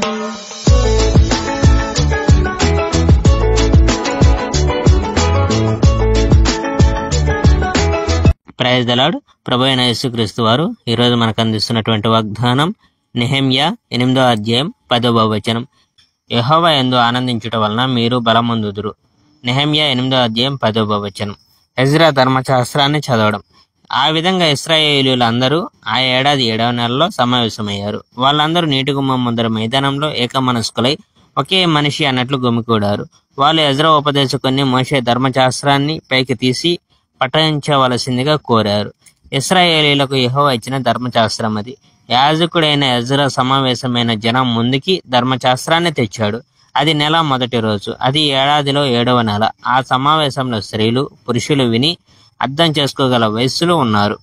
Praise the lord. ప్రభు అయిన యేసుక్రీస్తు వారు ఈరోజు మనకు అందిస్తున్నటువంటి వాగ్దానం నెహెమ్యా 8వ అధ్యాయం 10వ వచనం. యెహోవా యందు ఆనందించుట వలన మీరు బలమొందుదురు. నెహెమ్యా 8వ అధ్యాయం 10వ వచనం. ఎజ్రా ధర్మశాస్త్రాన్ని చదవడం. ఆ విధంగా ఇశ్రాయేలీయులందరూ ఆ ఏడాది 7వ నెలలో సమావేశమయ్యారు. వాళ్ళందరూ నీటి గుమ్మం ముందర మైదానంలో ఏకమనస్కులై ఒకే మనిషి అన్నట్లు గుమికూడారు. వాళ్ళు ఎజ్రా ఉపదేశకుని మోషే ధర్మశాస్త్రాన్ని పైకి తీసి పఠించవలసిందిగా కోరారు. ఇశ్రాయేలీయులకు యెహోవా ఇచ్చిన ధర్మశాస్త్రం అది. యాజకుడైన ఎజ్రా సమావేశమైన జనం ముందుకి ధర్మశాస్త్రాన్ని తెచ్చాడు. అది నెల మొదటి రోజు. అది ఏడాదిలో 7వ నెల. ఆ సమావేశంలో స్త్రీలు పురుషులు విని అర్థం చేసుకోగల వయస్సులో ఉన్నారు.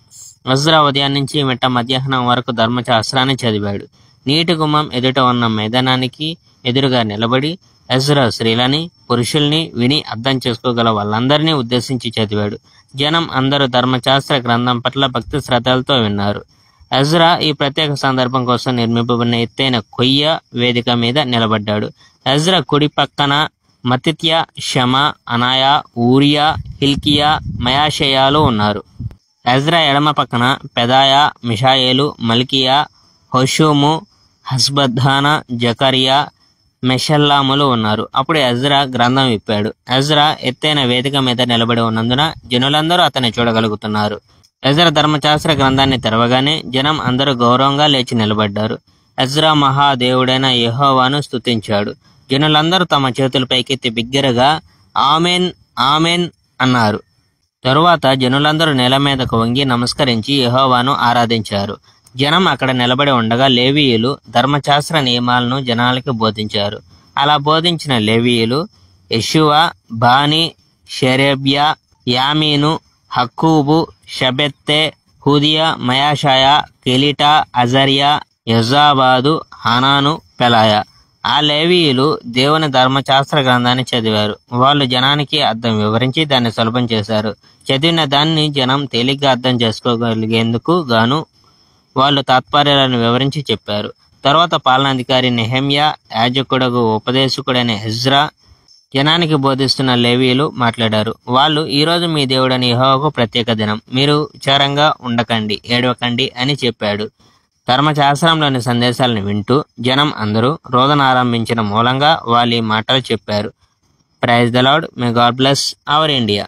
ఎజ్రా ఉదయం నుంచి మిట్ట మధ్యాహ్నం వరకు ధర్మశాస్త్రాన్ని చదివాడు. నీటి గుమ్మం ఎదుట ఉన్న మైదానానికి ఎదురుగా నిలబడి ఎజ్రా స్త్రీలని పురుషుల్ని విని అర్థం చేసుకోగల వాళ్ళందరినీ ఉద్దేశించి చదివాడు. జనం అందరూ ధర్మశాస్త్ర గ్రంథం పట్ల భక్తి శ్రద్ధలతో విన్నారు. ఎజ్రా ఈ ప్రత్యేక సందర్భం కోసం నిర్మింపబడిన ఎత్తైన కొయ్య వేదిక మీద నిలబడ్డాడు. ఎజ్రా కుడి పక్కన మత్తిత్యా, షమా, అనాయా, ఊరియా, హిల్కియా, మయాషయాలు ఉన్నారు. ఎజ్రా ఎడమ పక్కన పెదాయా, మిషాయేలు, మల్కియా, హోషూము, హస్బద్దానా, జకరియా, మెషల్లాములు ఉన్నారు. అప్పుడు ఎజ్రా గ్రంథం విప్పాడు. ఎజ్రా ఎత్తైన వేదిక మీద నిలబడి ఉన్నందున జనులందరూ అతన్ని చూడగలుగుతున్నారు. ఎజ్రా ధర్మశాస్త్ర గ్రంథాన్ని తెరవగానే జనం అందరూ గౌరవంగా లేచి నిలబడ్డారు. ఎజ్రా మహాదేవుడైన యెహోవాను స్తుతించాడు. జనులందరూ తమ చేతులు పైకెత్తి బిగ్గరగా ఆమెన్ ఆమెన్ అన్నారు. తరువాత జనులందరూ నేల మీదకు వంగి నమస్కరించి యెహోవాను ఆరాధించారు. జనం అక్కడ నిలబడి ఉండగా లేవీయులు ధర్మశాస్త్ర నియమాలను జనాలకి బోధించారు. అలా బోధించిన లేవీయులు యెషువా, బాని, షెరేబ్యా, యామీను, హక్కూబు, షబెత్తె, హుదియా, మయాషాయా, కెలిటా, అజర్యా, యజాబాదు, హనాను, పెలాయా. ఆ లేవీయులు దేవుని ధర్మశాస్త్ర గ్రంథాన్ని చదివారు. వాళ్ళు జనానికి అర్థం వివరించి దాన్ని సులభం చేశారు. చదివిన దాన్ని జనం తేలిగ్గా అర్థం చేసుకోగలిగేందుకు గాను వాళ్ళు తాత్పర్యాలను వివరించి చెప్పారు. తర్వాత పాలనాధికారి నెహెమ్యా, యాజకుడగు ఉపదేశకుడైన ఎజ్రా, జనానికి బోధిస్తున్న లేవీయులు మాట్లాడారు. వాళ్ళు, ఈరోజు మీ దేవుడని యెహోవాకు ప్రత్యేక దినం. మీరు విచారంగా ఉండకండి, ఏడవకండి అని చెప్పాడు. ధర్మశాస్త్రంలోని సందేశాలను వింటూ జనం అందరూ రోదన ఆరంభించిన మూలంగా వాళ్ళు ఈ మాటలు చెప్పారు. Praise the Lord. May God bless our India.